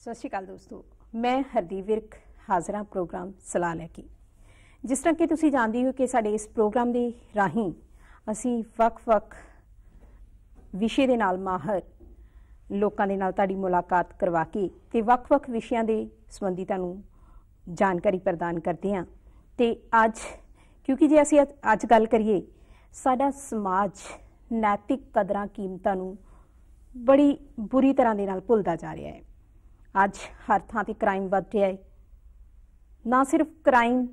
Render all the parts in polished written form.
सत श्री अकाल दोस्तों, मैं हरदीप विर्क हाज़र हाँ प्रोग्राम सलाह लैके। जिस तरह कि तुसी जानते हो कि साडे इस प्रोग्राम के राही असी वक्-वक् विषय दे नाल माहर लोकां दे नाल तुहाडी मुलाकात करवा के ते वक्-वक् विषयां दे संबंधी तुहानूं जानकारी प्रदान करते हैं। ते अज क्योंकि जे असी अज गल करिए साडा समाज नैतिक कदरां कीमतां नूं बड़ी बुरी तरह दे नाल भुलदा जा रहा है। अज हर थां ते क्राइम वध रहा है। ना सिर्फ क्राइम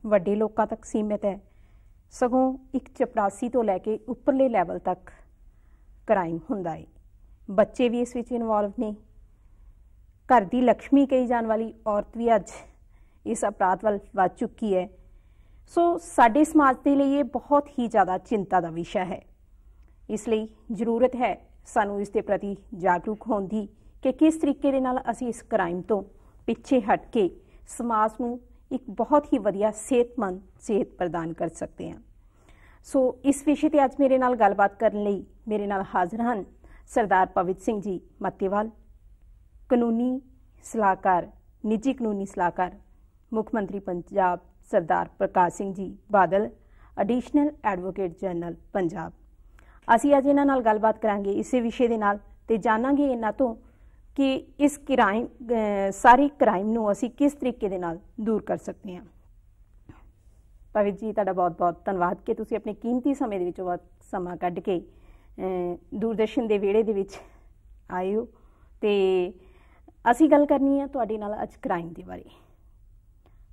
वड्डे लोकां तक सीमित है, सगों एक चपरासी तो लैके उपरले लैवल तक क्राइम हुंदा है। बच्चे भी इस विच इनवॉल्व ने। घर दी लक्ष्मी कही जाने वाली औरत भी अज इस अपराध वल वध चुकी है। सो साडे समाज दे लई ये बहुत ही ज़्यादा चिंता का विषय है। इसलिए जरूरत है सानू इस दे प्रति जागरूक होने की कि किस तरीके दे नाल असी इस क्राइम तो पिछे हट के समाज नूं एक बहुत ही वधिया सेहतमंद सेहत प्रदान कर सकते हैं। सो इस विषय ते अज मेरे नाल गलबात करन लई मेरे नाल हाज़र हन सरदार पवित्र सिंह जी मत्तेवाल, कानूनी सलाहकार, निजी कानूनी सलाहकार, मुख्यमंत्री पंजाब सरदार प्रकाश सिंह जी बादल, एडिशनल एडवोकेट जनरल पंजाब। असी अज इन्हां नाल गलबात करांगे इसे विषय दे नाल ते जानांगे इन्हां तो कि इस क्राइम सारी क्राइम नूं असी किस तरीके दे नाल दूर कर सकते हैं। पवित्र जी तुहाडा बहुत बहुत धन्नवाद कि तुसीं अपने कीमती समय दे विचों समा कढ के दूरदर्शन दे विहड़े दे विच आए हो ते असी गल करनी है तुहाडे नाल अज क्राइम दे बारे।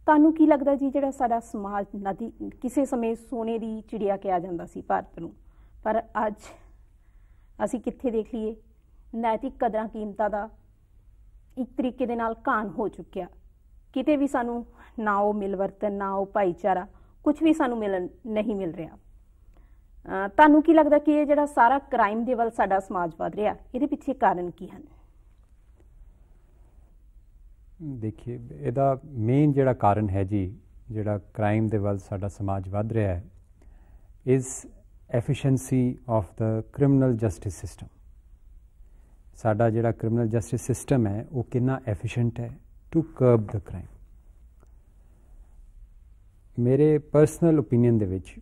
तुहानूं की लगदा जी जिहड़ा साडा समाज नदी किसी समय सोने दी चिड़िया कहा जांदा सी भारत नूं, पर अज असी कित्थे देख लीए नैतिक कदरां कीमतां दा एक तरीके दे नाल घान हो चुकिया। किते भी सानू ना वो मिलवर्तन ना वो भाईचारा कुछ भी सानू नहीं मिल रहा। तुहानूं की लगदा कि ये जिहड़ा सारा क्राइम दे वल साडा समाज वध रहा, इहदे पिछे कारण की हन? देखिए, इहदा मेन जिहड़ा कारण है जी, जिहड़ा क्राइम दे वल साडा समाज वध रहा है, is efficiency of the criminal justice system. साडा जिहड़ा क्रिमिनल जस्टिस सिस्टम है वो कितना एफिशिएंट है टू कर्ब द क्राइम। मेरे personal opinion they which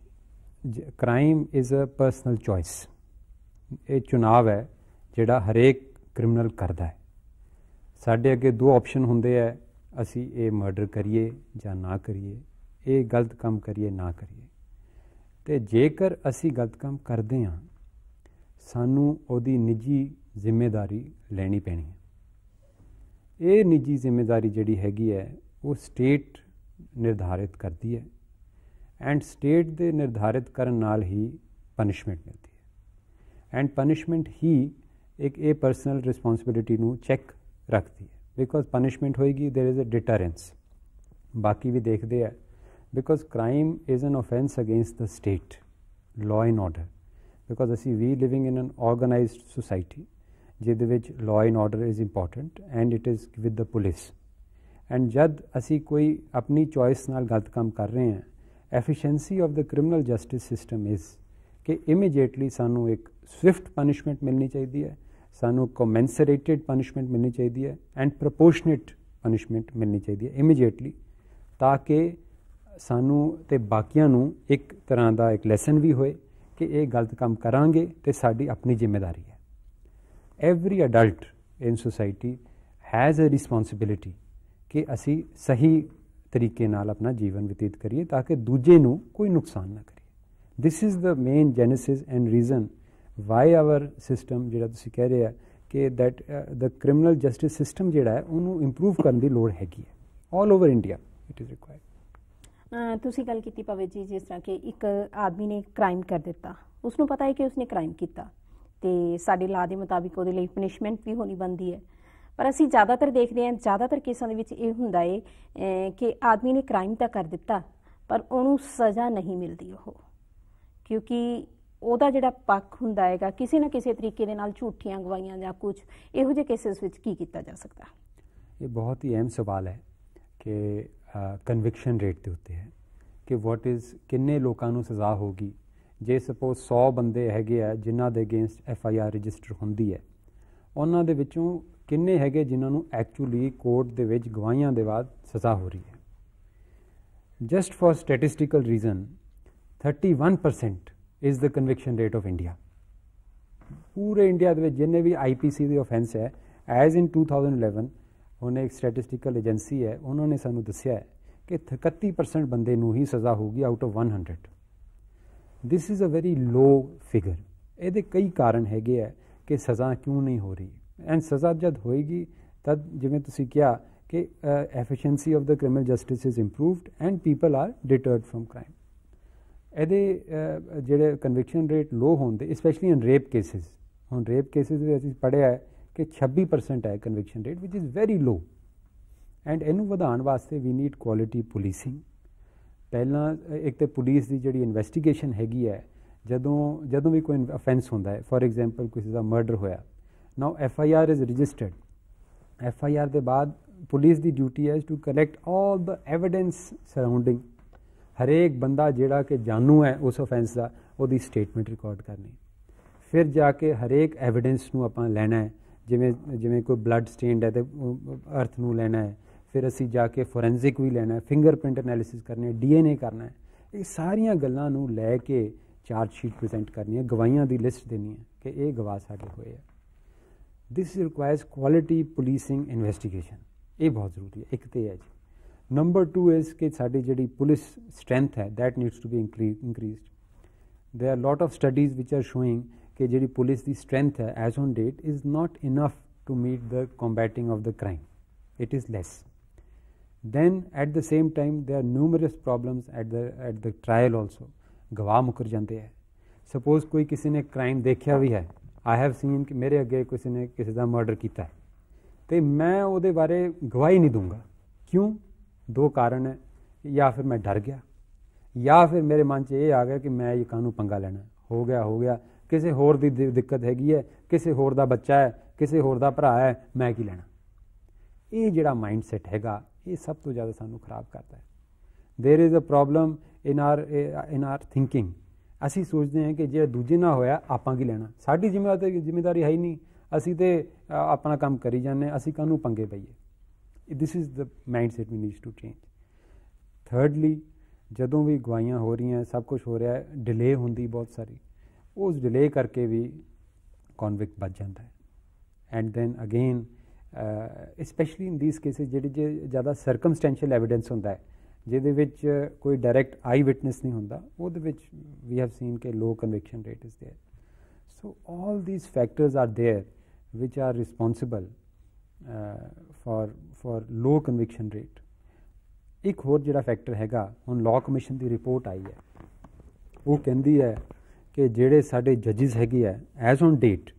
crime is a personal choice. ये चुनाव है जिहड़ा हरेक क्रिमिनल करदा है। साडे अगे दो ऑप्शन हुंदे है, असी ये मर्डर करिए जां ना करिए, ये गलत काम करिए ना करिए। ते जेकर असी गलत काम करदे हां सानू ओहदी निजी जिम्मेदारी लैनी पैनी है। ये निजी जिम्मेदारी जिहड़ी हैगी है वो स्टेट निर्धारित करती है एंड स्टेट दे निर्धारित करन नाल ही पनिशमेंट मिलती है एंड पनिशमेंट ही एक ये पर्सनल रिस्पॉन्सिबिलिटी नू चैक रखती है। बिकॉज पनिशमेंट होएगी देयर इज़ अ डिटरेंस। बाकी भी देखते हैं because crime is an offence against the state law and order. Because असी वी living in an organised society जिहदे which law and order is important and it is with the police. And जद असी कोई अपनी चॉइस नाल गलत काम कर रहे हैं, efficiency of the criminal justice system is कि इमीजिएटली सानू एक स्विफ्ट पनिशमेंट मिलनी चाहिए है, सानू कॉमेंसरेटेड पनिशमेंट मिलनी चाहिए है एंड प्रोपोर्शनेट पनिशमेंट मिलनी चाहिए है इमीजिएटली, ताकि सानू ते बाकियां नू एक तरह का एक लैसन भी होए कि ये गलत काम करांगे तो साडी अपनी जिम्मेदारी है। Every adult in society has a responsibility कि असी सही तरीके नाल अपना जीवन व्यतीत करिए ताकि दूजे नू कोई नुकसान ना करिए। This is the main genesis and reason why our system जिहड़ा तुसीं कह रहे हैं कि that the criminal justice system जिहड़ा है उन्होंने इंप्रूव करने की लोड़ हैगी है। All over India it is required. तुसीं गल कीती पवित्र जी, जिस तरह कि एक आदमी ने क्राइम कर दिता, उसनूं पता है कि उसने क्राइम किया तो साडे ला के मुताबिक वो पनिशमेंट भी होनी बनती है। पर असी ज़्यादातर देखते हैं, ज़्यादातर केसां दे विच इह हुंदा है कि आदमी ने क्राइम तो कर दिता पर उन्होंने सज़ा नहीं मिलती, क्योंकि ਉਹਦਾ ਜਿਹੜਾ ਪੱਖ ਹੁੰਦਾ ਹੈਗਾ ਕਿਸੇ ਨਾ ਕਿਸੇ ਤਰੀਕੇ ਦੇ ਨਾਲ ਝੂਠੀਆਂ ਗਵਾਹੀਆਂ ਜਾਂ ਕੁਝ ਇਹੋ ਜਿਹੇ ਕੇਸਿਸ ਵਿੱਚ ਕੀ ਕੀਤਾ ਜਾ ਸਕਦਾ? ਇਹ ਬਹੁਤ ਹੀ ਅਹਿਮ ਸਵਾਲ ਹੈ ਕਿ ਕਨਵਿਕਸ਼ਨ ਰੇਟ ਦੇ ਉੱਤੇ ਹੈ ਕਿ ਵਾਟ ਇਜ਼ ਕਿੰਨੇ ਲੋਕਾਂ ਨੂੰ ਸਜ਼ਾ ਹੋਗੀ। ਜੇ ਸਪੋਜ਼ 100 ਬੰਦੇ ਹੈਗੇ ਆ ਜਿਨ੍ਹਾਂ ਦੇ ਅਗੇਂਸਟ FIR ਰਜਿਸਟਰ ਹੁੰਦੀ ਹੈ ਉਹਨਾਂ ਦੇ ਵਿੱਚੋਂ ਕਿੰਨੇ ਹੈਗੇ ਜਿਨ੍ਹਾਂ ਨੂੰ ਐਕਚੁਅਲੀ ਕੋਰਟ ਦੇ ਵਿੱਚ ਗਵਾਹੀਆਂ ਦੇ ਬਾਅਦ ਸਜ਼ਾ ਹੋ ਰਹੀ ਹੈ। Just for statistical reason 31% is the conviction rate of India. ਪੂਰੇ ਇੰਡੀਆ ਦੇ ਵਿੱਚ ਜਿੰਨੇ ਵੀ IPC ਦੇ ਆਫੈਂਸ ਹੈ, ਐਜ਼ ਇਨ 2011 ਉਹਨੇ ਇੱਕ ਸਟੈਟਿਸਟੀਕਲ ਏਜੰਸੀ ਹੈ, ਉਹਨਾਂ ਨੇ ਸਾਨੂੰ ਦੱਸਿਆ ਹੈ ਕਿ 31% ਬੰਦੇ ਨੂੰ ਹੀ ਸਜ਼ਾ ਹੋਊਗੀ out of 100। This is a very low figure. ਇਹਦੇ ਕਈ ਕਾਰਨ ਹੈਗੇ ਹੈ ਕਿ ਸਜ਼ਾ ਕਿਉਂ ਨਹੀਂ ਹੋ ਰਹੀ, ਐਂਡ ਸਜ਼ਾ ਜਦ ਹੋਏਗੀ ਤਦ ਜਿਵੇਂ ਤੁਸੀਂ ਕਿਹਾ ਕਿ efficiency of the criminal justice is improved and people are deterred from crime. ਇਹਦੇ ਜਿਹੜੇ ਕਨਵਿਕਸ਼ਨ ਰੇਟ ਲੋ ਹੋਣ ਦੇ, ਸਪੈਸ਼ਲੀ ਇਨ ਰੇਪ ਕੇਸਿਸ, ਹੁਣ ਰੇਪ ਕੇਸਿਸ ਵਿੱਚ ਅਸੀਂ ਪੜ੍ਹਿਆ ਹੈ ਕਿ 26% ਹੈ conviction rate, which is very low. And ਇਹਨੂੰ ਵਧਾਉਣ ਵਾਸਤੇ ਵੀ ਨੀਡ ਕੁਆਲਿਟੀ ਪੁਲਿਸਿੰਗ। ਪਹਿਲਾਂ ਇੱਕ ਤਾਂ ਪੁਲਿਸ ਦੀ ਜਿਹੜੀ ਇਨਵੈਸਟੀਗੇਸ਼ਨ ਹੈਗੀ ਹੈ, ਜਦੋਂ ਵੀ ਕੋਈ ਅਫੈਂਸ ਹੁੰਦਾ ਹੈ, ਫॉर ਐਗਜ਼ਾਮਪਲ ਕਿਸੇ ਦਾ ਮਰਡਰ ਹੋਇਆ, now FIR is registered. FIR ਦੇ ਬਾਅਦ ਪੁਲਿਸ ਦੀ ਡਿਊਟੀ ਹੈ to collect all the evidence surrounding. ਹਰੇਕ ਬੰਦਾ ਜਿਹੜਾ ਕਿ ਜਾਣੂ ਹੈ ਉਸ ਅਫੈਂਸ ਦਾ, ਉਹਦੀ ਸਟੇਟਮੈਂਟ ਰਿਕਾਰਡ ਕਰਨੀ। ਫਿਰ ਜਾ ਕੇ ਹਰੇਕ ਐਵੀਡੈਂਸ ਨੂੰ ਆਪਾਂ ਲੈਣਾ ਹੈ, ਜਿਵੇਂ ਕੋਈ ਬਲੱਡ ਸਟੇਨਡ ਹੈ ਤੇ ਅਰਥ ਨੂੰ ਲੈਣਾ ਹੈ, ਫਿਰ ਅਸੀਂ ਜਾ ਕੇ ਫੋਰੈਂਸਿਕ ਵੀ ਲੈਣਾ ਹੈ, ਫਿੰਗਰਪ੍ਰਿੰਟ ਐਨਾਲਿਸਿਸ ਕਰਨੀ ਹੈ, DNA ਕਰਨਾ ਹੈ। ਇਹ ਸਾਰੀਆਂ ਗੱਲਾਂ ਨੂੰ ਲੈ ਕੇ ਚਾਰਜ ਸ਼ੀਟ ਪ੍ਰੈਜ਼ੈਂਟ ਕਰਨੀ ਹੈ, ਗਵਾਹੀਆਂ ਦੀ ਲਿਸਟ ਦੇਣੀ ਹੈ ਕਿ ਇਹ ਗਵਾਹ ਸਾਡੇ ਹੋਏ ਹੈ। ਦਿਸ ਰਿਕੁਆਇਰਸ ਕੁਆਲਿਟੀ ਪੁਲਿਸਿੰਗ ਇਨਵੈਸਟੀਗੇਸ਼ਨ। ਇਹ ਬਹੁਤ ਜ਼ਰੂਰੀ ਹੈ। ਇੱਕ ਤਾਂ ਹੈ ਜੀ। ਨੰਬਰ 2 ਇਜ਼ ਕਿ ਸਾਡੀ ਜਿਹੜੀ ਪੁਲਿਸ ਸਟਰੈਂਥ ਹੈ that needs to be increased. There are lot of studies which are showing ਕਿ ਜਿਹੜੀ ਪੁਲਿਸ ਦੀ ਸਟਰੈਂਥ ਹੈ as on date is not enough to meet the combating of the crime, it is less. then at the same time there are numerous problems at the trial also। ਗਵਾਹ ਮੁਕਰ ਜਾਂਦੇ ਹੈ। Suppose ਕੋਈ ਕਿਸੇ ਨੇ crime ਦੇਖਿਆ ਵੀ ਹੈ, I have seen ਕਿ ਮੇਰੇ ਅੱਗੇ ਕਿਸੇ ਨੇ ਕਿਸੇ ਦਾ ਮਰਡਰ ਕੀਤਾ ਹੈ ਅਤੇ ਮੈਂ ਉਹਦੇ ਬਾਰੇ ਗਵਾਹੀ ਨਹੀਂ ਦੂੰਗਾ। ਕਿਉਂ? 2 ਕਾਰਨ ਹੈ, ਜਾਂ ਫਿਰ ਮੈਂ ਡਰ ਗਿਆ, ਜਾਂ ਫਿਰ ਮੇਰੇ ਮਨ 'ਚ ਇਹ ਆ ਗਿਆ ਕਿ ਮੈਂ ਇਹ ਕਾਹਨੂੰ ਪੰਗਾ ਲੈਣਾ, ਹੋ ਗਿਆ, ਕਿਸੇ ਹੋਰ ਦੀ ਦਿੱਕਤ ਹੈਗੀ ਹੈ, ਕਿਸੇ ਹੋਰ ਦਾ ਬੱਚਾ ਹੈ, ਕਿਸੇ ਹੋਰ ਦਾ ਭਰਾ ਹੈ, ਮੈਂ ਕੀ ਲੈਣਾ। ਇਹ ਜਿਹੜਾ ਮਾਈਂਡ ਸੈਟ ਹੈਗਾ, ਇਹ ਸਭ ਤੋਂ ਜ਼ਿਆਦਾ ਸਾਨੂੰ ਖਰਾਬ ਕਰਦਾ ਹੈ। There is a problem in our thinking. ਅਸੀਂ ਸੋਚਦੇ ਹਾਂ ਕਿ ਜੇ ਦੂਜੇ ਨਾਲ ਹੋਇਆ ਆਪਾਂ ਕੀ ਲੈਣਾ, ਸਾਡੀ ਜ਼ਿੰਮੇਵਾਰੀ ਹੈ ਹੀ ਨਹੀਂ, ਅਸੀਂ ਤਾਂ ਆਪਣਾ ਕੰਮ ਕਰੀ ਜਾਂਦੇ ਹਾਂ, ਅਸੀਂ ਕਾਹਨੂੰ ਪੰਗੇ ਪਈਏ। This is the mindset we needs to change. Thirdly, ਜਦੋਂ ਵੀ ਗਵਾਹੀਆਂ ਹੋ ਰਹੀਆਂ, ਸਭ ਕੁਛ ਹੋ ਰਿਹਾ, ਡਿਲੇ ਹੁੰਦੀ ਬਹੁਤ ਸਾਰੀ, ਉਸ ਡਿਲੇ ਕਰਕੇ ਵੀ ਕਨਵਿਕਟ ਬਚ ਜਾਂਦਾ ਹੈ। And then again specially in these cases ਜਿਹੜੇ ਜ਼ਿਆਦਾ ਸਰਕਮਸਟੈਂਸ਼ੀਅਲ ਐਵੀਡੈਂਸ ਹੁੰਦਾ ਹੈ, ਜਿਹਦੇ ਵਿੱਚ ਕੋਈ ਡਾਇਰੈਕਟ ਆਈ ਵਿਟਨੈਸ ਨਹੀਂ ਹੁੰਦਾ, ਉਹਦੇ ਵਿੱਚ ਵੀ ਹੈਵ ਸੀਨ ਕਿ low conviction rate is there. So all these factors are there which are responsible for low conviction rate. ਇੱਕ ਹੋਰ ਜਿਹੜਾ ਫੈਕਟਰ ਹੈਗਾ, ਹੁਣ ਲਾਅ ਕਮਿਸ਼ਨ ਦੀ ਰਿਪੋਰਟ ਆਈ ਹੈ, ਉਹ ਕਹਿੰਦੀ ਹੈ ਕਿ ਜਿਹੜੇ ਸਾਡੇ ਜੱਜਿਸ ਹੈਗੇ ਹੈ ਐਜ਼ ਔਨ ਡੇਟ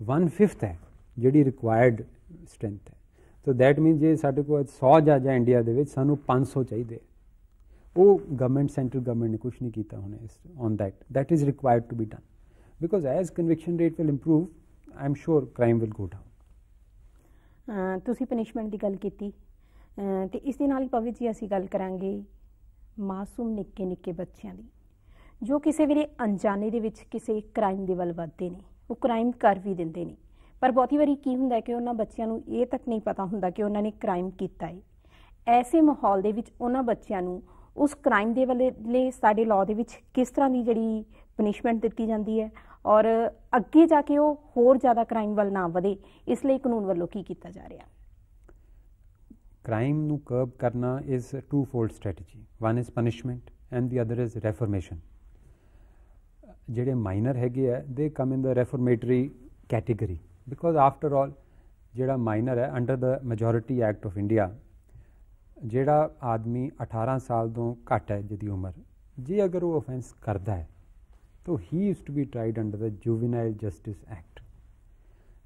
1/5 ਹੈ ਜਿਹੜੀ ਰਿਕੁਆਇਰਡ ਸਟਰੈਂਥ ਹੈ। ਸੋ ਦੈਟ ਮੀਨਸ ਜੇ ਸਾਡੇ ਕੋਲ 100 ਜੱਜ ਹੈ ਇੰਡੀਆ ਦੇ ਵਿੱਚ, ਸਾਨੂੰ 500 ਚਾਹੀਦੇ। ਉਹ ਗਵਰਨਮੈਂਟ, ਸੈਂਟਰਲ ਗਵਰਨਮੈਂਟ ਨੇ ਕੁਛ ਨਹੀਂ ਕੀਤਾ ਹੁਣ on that is required to be done, because as conviction rate will improve, I am sure crime will go down. ਤੁਸੀਂ ਪਨਿਸ਼ਮੈਂਟ ਦੀ ਗੱਲ ਕੀਤੀ, ਅਤੇ ਇਸ ਦੇ ਨਾਲ ਹੀ ਪਵਿੱਤ ਜੀ ਅਸੀਂ ਗੱਲ ਕਰਾਂਗੇ ਮਾਸੂਮ ਨਿੱਕੇ ਨਿੱਕੇ ਬੱਚਿਆਂ ਦੀ, ਜੋ ਕਿਸੇ ਵੇਲੇ ਅਣਜਾਣੇ ਦੇ ਵਿੱਚ ਕਿਸੇ ਕ੍ਰਾਈਮ ਦੇ ਵੱਲ ਵੱਧਦੇ ਨੇ, ਉਹ ਕ੍ਰਾਈਮ ਕਰ ਵੀ ਦਿੰਦੇ ਨੇ, ਪਰ ਬਹੁਤੀ ਵਾਰੀ ਕੀ ਹੁੰਦਾ ਕਿ ਉਹਨਾਂ ਬੱਚਿਆਂ ਨੂੰ ਇਹ ਤੱਕ ਨਹੀਂ ਪਤਾ ਹੁੰਦਾ ਕਿ ਉਹਨਾਂ ਨੇ ਕ੍ਰਾਈਮ ਕੀਤਾ ਹੈ। ਐਸੇ ਮਾਹੌਲ ਦੇ ਵਿੱਚ ਉਹਨਾਂ ਬੱਚਿਆਂ ਨੂੰ ਉਸ ਕ੍ਰਾਈਮ ਦੇ ਵੱਲੇ ਸਾਡੇ ਲਾਅ ਦੇ ਵਿੱਚ ਕਿਸ ਤਰ੍ਹਾਂ ਦੀ ਜਿਹੜੀ ਪਨਿਸ਼ਮੈਂਟ ਦਿੱਤੀ ਜਾਂਦੀ ਹੈ, ਔਰ ਅੱਗੇ ਜਾ ਕੇ ਉਹ ਹੋਰ ਜ਼ਿਆਦਾ ਕ੍ਰਾਈਮ ਵੱਲ ਨਾ ਵਧੇ, ਇਸ ਲਈ ਕਾਨੂੰਨ ਵੱਲੋਂ ਕੀ ਕੀਤਾ ਜਾ ਰਿਹਾ? ਕ੍ਰਾਈਮ ਨੂੰ ਕਰਬ ਕਰਨਾ is a two fold strategy. One is punishment and the other is reformation. ਜਿਹੜੇ ਮਾਈਨਰ ਹੈਗੇ ਹੈ they come in the reformatory category, because after all ਜਿਹੜਾ ਮਾਈਨਰ ਹੈ under the majority act of India, ਜਿਹੜਾ ਆਦਮੀ 18 ਸਾਲ ਤੋਂ ਘੱਟ ਹੈ ਜਿਹਦੀ ਉਮਰ, ਜੇ ਅਗਰ ਉਹ ਅਫੈਂਸ ਕਰਦਾ ਹੈ ਤਾਂ ਹੀ is to be tried under the juvenile justice act.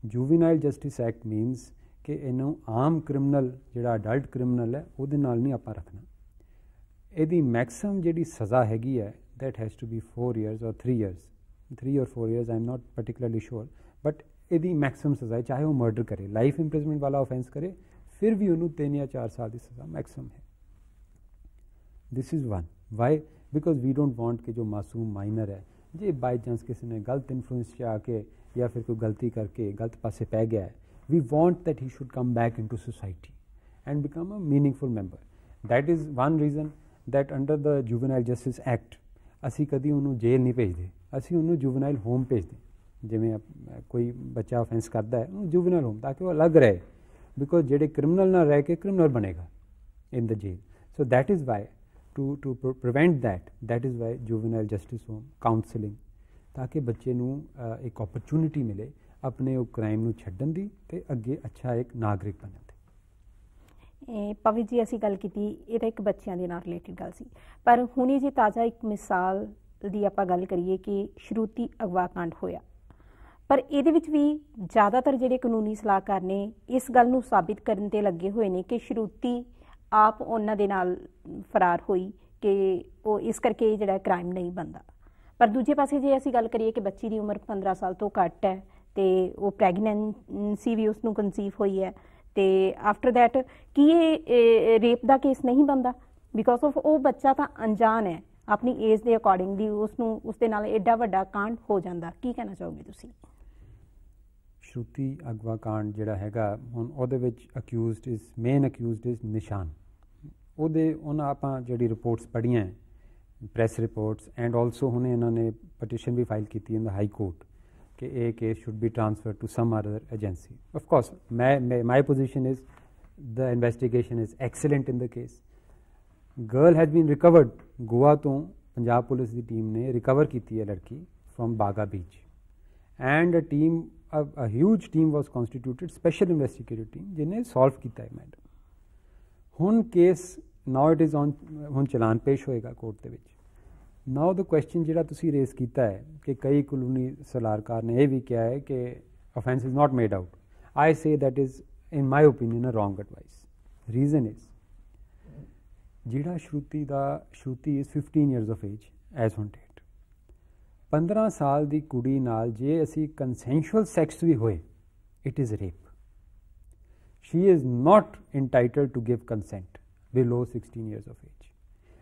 Juvenile justice act means ਕਿ ਇਹਨੂੰ ਆਮ ਕ੍ਰਿਮੀਨਲ ਜਿਹੜਾ ਅਡਲਟ ਕ੍ਰਿਮੀਨਲ ਹੈ ਉਹਦੇ ਨਾਲ ਨਹੀਂ ਆਪਾਂ ਰੱਖਣਾ। ਇਹਦੀ ਮੈਕਸਿਮਮ ਜਿਹੜੀ ਸਜ਼ਾ ਹੈਗੀ ਹੈ that has to be 4 years or 3 years, 3 or 4 years, I'm not particularly sure, but ਇਹਦੀ ਮੈਕਸਿਮਮ ਸਜ਼ਾ ਹੈ, ਚਾਹੇ ਉਹ ਮਰਡਰ ਕਰੇ, ਲਾਈਫ ਇੰਪ੍ਰਿਜ਼ਨਮੈਂਟ ਵਾਲਾ ਆਫੈਂਸ ਕਰੇ, ਫਿਰ ਵੀ ਉਹਨੂੰ 3 ਜਾਂ 4 ਸਾਲ ਦੀ ਸਜ਼ਾ ਮੈਕਸਿਮਮ ਹੈ। This is one. Why? Because we don't want ਕਿ ਜੋ ਮਾਸੂਮ ਮਾਈਨਰ ਹੈ, ਜੇ ਬਾਈ ਚਾਂਸ ਕਿਸੇ ਨੇ ਗਲਤ ਇਨਫਲੂਐਂਸ 'ਚ ਆ ਕੇ या फिर कोई गलती करके गलत पासे पै गया है, we want that he should come back into society and become a meaningful member. That is one reason that under the juvenile justice act ਅਸੀਂ ਕਦੀ ਉਹਨੂੰ ਜੇਲ੍ਹ ਨਹੀਂ ਭੇਜਦੇ, ਅਸੀਂ ਉਹਨੂੰ ਜੁਵਨਾਈਲ ਹੋਮ ਭੇਜਦੇ। ਜਿਵੇਂ ਕੋਈ ਬੱਚਾ ਆਫੈਂਸ ਕਰਦਾ ਹੈ ਉਹਨੂੰ ਜੁਵਨਾਈਲ ਹੋਮ, ਤਾਂ ਕਿ ਉਹ ਅਲੱਗ ਰਹੇ, ਬਿਕੋਜ਼ ਜਿਹੜੇ ਕ੍ਰਿਮੀਨਲ ਨਾਲ ਰਹਿ ਕੇ ਕ੍ਰਿਮੀਨਲ ਬਣੇਗਾ in the jail. So that is why to prevent that is why juvenile justice home counselling, ਤਾਂ ਕਿ ਬੱਚੇ ਨੂੰ ਇੱਕ ਓਪਰਚੁਨਿਟੀ ਮਿਲੇ ਆਪਣੇ ਉਹ ਕ੍ਰਾਈਮ ਨੂੰ ਛੱਡਣ ਦੀ ਅਤੇ ਅੱਗੇ ਅੱਛਾ ਇੱਕ ਨਾਗਰਿਕ ਬਣਨ ਦੀ। ਪਵਿਤ ਜੀ, ਅਸੀਂ ਗੱਲ ਕੀਤੀ, ਇਹ ਤਾਂ ਇੱਕ ਬੱਚਿਆਂ ਦੇ ਨਾਲ ਰਿਲੇਟਿਡ ਗੱਲ ਸੀ, ਪਰ ਹੁਣੇ ਜੇ ਤਾਜ਼ਾ ਇੱਕ ਮਿਸਾਲ ਦੀ ਆਪਾਂ ਗੱਲ ਕਰੀਏ ਕਿ ਸ਼ਰੂਤੀ ਅਗਵਾ ਕਾਂਡ ਹੋਇਆ, ਪਰ ਇਹਦੇ ਵਿੱਚ ਵੀ ਜ਼ਿਆਦਾਤਰ ਜਿਹੜੇ ਕਾਨੂੰਨੀ ਸਲਾਹਕਾਰ ਨੇ ਇਸ ਗੱਲ ਨੂੰ ਸਾਬਿਤ ਕਰਨ 'ਤੇ ਲੱਗੇ ਹੋਏ ਨੇ ਕਿ ਸ਼ਰੂਤੀ ਆਪ ਉਹਨਾਂ ਦੇ ਨਾਲ ਫਰਾਰ ਹੋਈ, ਕਿ ਉਹ ਇਸ ਕਰਕੇ ਜਿਹੜਾ ਕ੍ਰਾਈਮ ਨਹੀਂ ਬਣਦਾ। ਪਰ ਦੂਜੇ ਪਾਸੇ ਜੇ ਅਸੀਂ ਗੱਲ ਕਰੀਏ ਕਿ ਬੱਚੀ ਦੀ ਉਮਰ 15 ਸਾਲ ਤੋਂ ਘੱਟ ਹੈ ਅਤੇ ਉਹ ਪ੍ਰੈਗਨੈਂਸੀ ਵੀ ਉਸ ਨੂੰ ਕਨਸੀਵ ਹੋਈ ਹੈ, ਤੇ ਆਫਟਰ ਦੈਟ ਕੀ ਇਹ ਰੇਪ ਦਾ ਕੇਸ ਨਹੀਂ ਬਣਦਾ? ਬਿਕੋਜ਼ ਆਫ ਉਹ ਬੱਚਾ ਤਾਂ ਅਣਜਾਣ ਹੈ, ਆਪਣੀ ਏਜ ਦੇ ਅਕੋਰਡਿੰਗਲੀ ਉਸ ਦੇ ਨਾਲ ਐਡਾ ਵੱਡਾ ਕਾਂਡ ਹੋ ਜਾਂਦਾ। ਕੀ ਕਹਿਣਾ ਚਾਹੋਗੇ ਤੁਸੀਂ? ਸ਼ਰੂਤੀ ਅਗਵਾ ਕਾਂਡ ਜਿਹੜਾ ਹੈਗਾ, ਹੁਣ ਉਹਦੇ ਵਿੱਚ ਮੇਨ ਅਕਿਊਜ਼ਡ ਇਜ਼ ਨਿਸ਼ਾਨ। ਉਹਨਾਂ ਆਪਾਂ ਜਿਹੜੀ ਰਿਪੋਰਟਸ ਪੜ੍ਹੀਆਂ, ਪ੍ਰੈਸ ਰਿਪੋਰਟਸ, ਐਂਡ ਆਲਸੋ ਹੁਣੇ ਇਹਨਾਂ ਨੇ ਪਟੀਸ਼ਨ ਵੀ ਫਾਈਲ ਕੀਤੀ ਇਨ ਦ ਹਾਈ ਕੋਰਟ कि a case should be transferred to some other agency. Of course, my position is the investigation is excellent in the case. Girl has been recovered. Goa to Punjab police the team ਨੇ recover ਕੀਤੀ ਹੈ ਲੜਕੀ from Baga Beach, and a huge team was constituted, special investigative team, ਜਿਹਨੇ solve ਕੀਤਾ ਹੈ madam. ਹੁਣ case now it is on, ਹੁਣ ਚਲਾਨ ਪੇਸ਼ ਹੋਏਗਾ ਕੋਰਟ ਦੇ ਵਿੱਚ। ਨਾਓ ਦ ਕੁਐਸਚਨ ਜਿਹੜਾ ਤੁਸੀਂ ਰੇਜ਼ ਕੀਤਾ ਹੈ ਕਿ ਕਈ ਕਾਨੂੰਨੀ ਸਲਾਹਕਾਰ ਨੇ ਇਹ ਵੀ ਕਿਹਾ ਹੈ ਕਿ offence is not made out. I say that is, in my opinion, a wrong advice. Reason is, ਜਿਹੜਾ Shruti is 15 years of age as on date. 15 ਸਾਲ ਦੀ ਕੁੜੀ ਨਾਲ ਜੇ ਅਸੀਂ consensual sex ਵੀ ਹੋਏ, it is rape. She is not entitled to give consent below 16 years of age.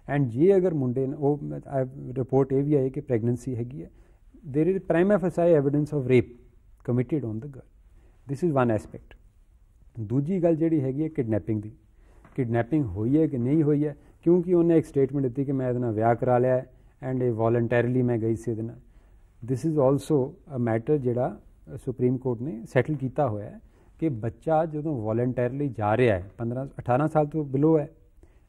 And ਜੇ ਅਗਰ ਮੁੰਡੇ ਉਹ ਰਿਪੋਰਟ ਇਹ ਵੀ ਆਈ ਕਿ ਪ੍ਰੈਗਨੈਂਸੀ ਹੈਗੀ ਹੈ, there is prima facie evidence of rape committed on the girl. This is one aspect. ਦੂਜੀ ਗੱਲ ਜਿਹੜੀ ਹੈਗੀ ਹੈ ਕਿਡਨੈਪਿੰਗ ਦੀ, ਕਿਡਨੈਪਿੰਗ ਹੋਈ ਹੈ ਕਿ ਨਹੀਂ ਹੋਈ ਹੈ, ਕਿਉਂਕਿ ਉਹਨੇ ਇੱਕ ਸਟੇਟਮੈਂਟ ਦਿੱਤੀ ਕਿ ਮੈਂ ਇਹਦੇ ਨਾਲ ਵਿਆਹ ਕਰਾ ਲਿਆ ਐਂਡ ਇਹ ਵੋਲੰਟੈਰੀਲੀ ਮੈਂ ਗਈ ਸੀ ਇਹਦੇ ਨਾਲ। This is also a matter ਜਿਹੜਾ ਸੁਪਰੀਮ ਕੋਰਟ ਨੇ ਸੈਟਲ ਕੀਤਾ ਹੋਇਆ ਹੈ ਕਿ ਬੱਚਾ ਜਦੋਂ ਵੋਲੰਟੈਰੀਲੀ ਜਾ ਰਿਹਾ ਹੈ, 18 ਸਾਲ ਤੋਂ ਬਿਲੋ ਹੈ,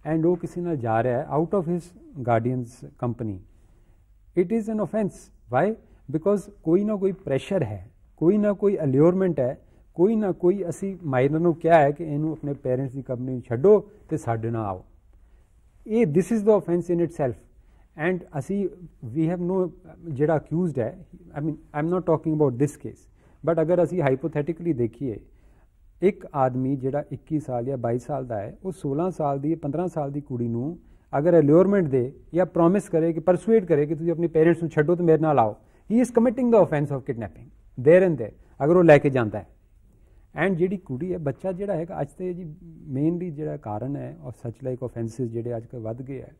ਐਂਡ ਉਹ ਕਿਸੇ ਨਾਲ ਜਾ ਰਿਹਾ ਹੈ out of his guardians company, it is an offence. Why? Because ਕੋਈ ਨਾ ਕੋਈ ਪ੍ਰੈਸ਼ਰ ਹੈ, ਕੋਈ ਨਾ ਕੋਈ ਅਲਿਓਰਮੈਂਟ ਹੈ, ਕੋਈ ਨਾ ਕੋਈ ਅਸੀਂ ਮਾਈਨਰ ਨੂੰ ਕਿਹਾ ਹੈ ਕਿ ਇਹਨੂੰ ਆਪਣੇ ਪੇਰੈਂਟਸ ਦੀ ਕੰਪਨੀ ਛੱਡੋ ਅਤੇ ਸਾਡੇ ਨਾਲ ਆਓ। ਇਹ ਦਿਸ is the offence in itself. And ਅਸੀਂ ਵੀ ਹੈਵ ਨੋ, ਜਿਹੜਾ ਅਕਿਊਜ਼ਡ ਹੈ, I am not talking about this case, but ਅਗਰ ਅਸੀਂ ਹਾਈਪੋਥੈਟਿਕਲੀ ਦੇਖੀਏ, ਇੱਕ ਆਦਮੀ ਜਿਹੜਾ 21 ਸਾਲ ਜਾਂ 22 ਸਾਲ ਦਾ ਹੈ, ਉਹ 16 ਸਾਲ ਦੀ 15 ਸਾਲ ਦੀ ਕੁੜੀ ਨੂੰ ਅਗਰ ਅਲਿਓਰਮੈਂਟ ਦੇ ਜਾਂ ਪ੍ਰੋਮਿਸ ਕਰੇ ਕਿ ਪਰਸੂਏਡ ਕਰੇ ਕਿ ਤੁਸੀਂ ਆਪਣੇ ਪੇਰੈਂਟਸ ਨੂੰ ਛੱਡੋ ਅਤੇ ਮੇਰੇ ਨਾਲ ਆਓ, ਹੀ is committing the offence of kidnapping ਦੇਰ ਐਂਡ ਦੇਰ, ਅਗਰ ਉਹ ਲੈ ਕੇ ਜਾਂਦਾ ਹੈ। ਐਂਡ ਜਿਹੜੀ ਕੁੜੀ ਹੈ, ਬੱਚਾ ਜਿਹੜਾ ਹੈਗਾ, ਅੱਜ ਤੇ ਜੀ ਮੇਨਲੀ ਜਿਹੜਾ ਕਾਰਨ ਹੈ ਔਰ ਸੱਚ ਲਾਈਕ offences ਜਿਹੜੇ ਅੱਜ ਕੱਲ੍ਹ ਵੱਧ ਗਏ ਹੈ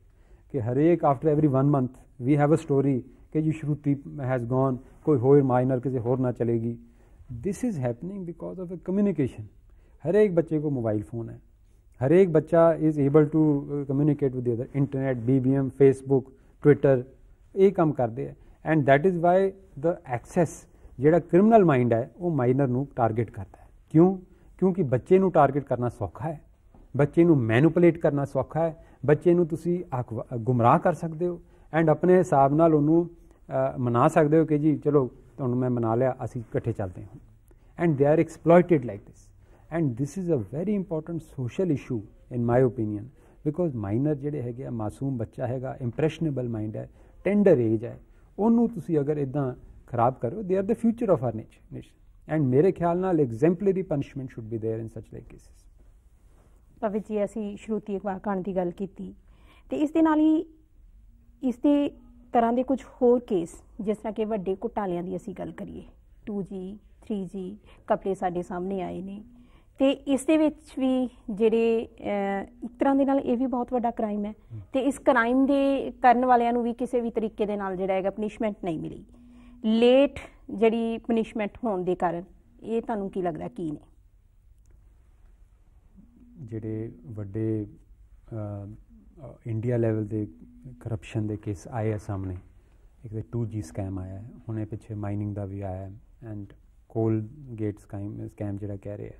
ਕਿ ਹਰੇਕ ਆਫਟਰ ਐਵਰੀ 1 month ਵੀ ਹੈਵ ਅ ਸਟੋਰੀ ਕਿ ਜੀ ਸ਼ਰੂਤੀ ਹੈਜ਼ ਗੋਨ, ਕੋਈ ਹੋਰ ਮਾਈਨਰ ਕਿਸੇ ਹੋਰ ਨਾਲ ਚਲੇਗੀ। This is happening because of a communication. हर एक बच्चे को मोबाइल फ़ोन है, हर एक बच्चा is able to communicate with the other. Internet, BBM, Facebook, Twitter ये काम करते हैं, and that is why the access ਜਿਹੜਾ ਕ੍ਰਿਮੀਨਲ ਮਾਈਂਡ ਹੈ ਉਹ ਮਾਈਨਰ ਨੂੰ ਟਾਰਗੇਟ ਕਰਦਾ ਹੈ। ਕਿਉਂ? ਕਿਉਂਕਿ ਬੱਚੇ ਨੂੰ ਟਾਰਗੇਟ ਕਰਨਾ ਸੌਖਾ ਹੈ, ਬੱਚੇ ਨੂੰ ਮੈਨੂਪੂਲੇਟ ਕਰਨਾ ਸੌਖਾ ਹੈ, ਬੱਚੇ ਨੂੰ ਤੁਸੀਂ ਗੁੰਮਰਾਹ ਕਰ ਸਕਦੇ ਹੋ ਐਂਡ ਆਪਣੇ ਹਿਸਾਬ ਨਾਲ ਉਹਨੂੰ ਮਨਾ ਸਕਦੇ ਹੋ ਕਿ ਜੀ ਚਲੋ ਤੁਹਾਨੂੰ ਮੈਂ ਮਨਾ ਲਿਆ, ਅਸੀਂ ਇਕੱਠੇ ਚੱਲਦੇ ਹਾਂ। And they are exploited like this, and this is a very important social issue in my opinion, because minor ਜਿਹੜੇ ਹੈਗੇ ਆ, ਮਾਸੂਮ ਬੱਚਾ ਹੈਗਾ, ਇੰਪ੍ਰੈਸ਼ਨੇਬਲ ਮਾਈਂਡ ਹੈ, ਟੈਂਡਰ ਏਜ ਹੈ, ਉਹਨੂੰ ਤੁਸੀਂ ਅਗਰ ਇੱਦਾਂ ਖਰਾਬ ਕਰੋ, they are the future of our nation, and ਮੇਰੇ ਖਿਆਲ ਨਾਲ exemplary punishment should be there in such like cases. ਭਵਿਤ ਜੀ, ਅਸੀਂ ਸ਼ਰੂਤੀ ਅਗਵਾ ਕਾਂਡ ਦੀ ਗੱਲ ਕੀਤੀ, ਅਤੇ ਇਸ ਦੇ ਨਾਲ ਹੀ ਇਸ ਦੇ ਤਰ੍ਹਾਂ ਦੇ ਕੁਝ ਹੋਰ ਕੇਸ, ਜਿਸ ਤਰ੍ਹਾਂ ਕਿ ਵੱਡੇ ਘੁਟਾਲਿਆਂ ਦੀ ਅਸੀਂ ਗੱਲ ਕਰੀਏ, 2G 3G ਘਪਲੇ ਸਾਡੇ ਸਾਹਮਣੇ ਆਏ ਨੇ, ਅਤੇ ਇਸ ਦੇ ਵਿੱਚ ਵੀ ਜਿਹੜੇ ਇੱਕ ਤਰ੍ਹਾਂ ਦੇ ਨਾਲ ਇਹ ਵੀ ਬਹੁਤ ਵੱਡਾ ਕ੍ਰਾਈਮ ਹੈ, ਅਤੇ ਇਸ ਕ੍ਰਾਈਮ ਦੇ ਕਰਨ ਵਾਲਿਆਂ ਨੂੰ ਵੀ ਕਿਸੇ ਵੀ ਤਰੀਕੇ ਦੇ ਨਾਲ ਜਿਹੜਾ ਹੈਗਾ ਪਨਿਸ਼ਮੈਂਟ ਨਹੀਂ ਮਿਲੀ। ਲੇਟ ਜਿਹੜੀ ਪਨਿਸ਼ਮੈਂਟ ਹੋਣ ਦੇ ਕਾਰਨ, ਇਹ ਤੁਹਾਨੂੰ ਕੀ ਲੱਗਦਾ ਕੀ ਨੇ? ਜਿਹੜੇ ਵੱਡੇ ਇੰਡੀਆ ਲੈਵਲ ਦੇ ਕਰਪਸ਼ਨ ਦੇ ਕੇਸ ਆਏ ਆ ਸਾਹਮਣੇ, ਇੱਕ ਤਾਂ 2G ਸਕੈਮ ਆਇਆ ਹੈ, ਹੁਣੇ ਪਿੱਛੇ ਮਾਈਨਿੰਗ ਦਾ ਵੀ ਆਇਆ ਹੈ, ਐਂਡ ਕੋਲ ਗੇਟ ਸਕੈਮ ਜਿਹੜਾ ਕਹਿ ਰਹੇ ਹੈ,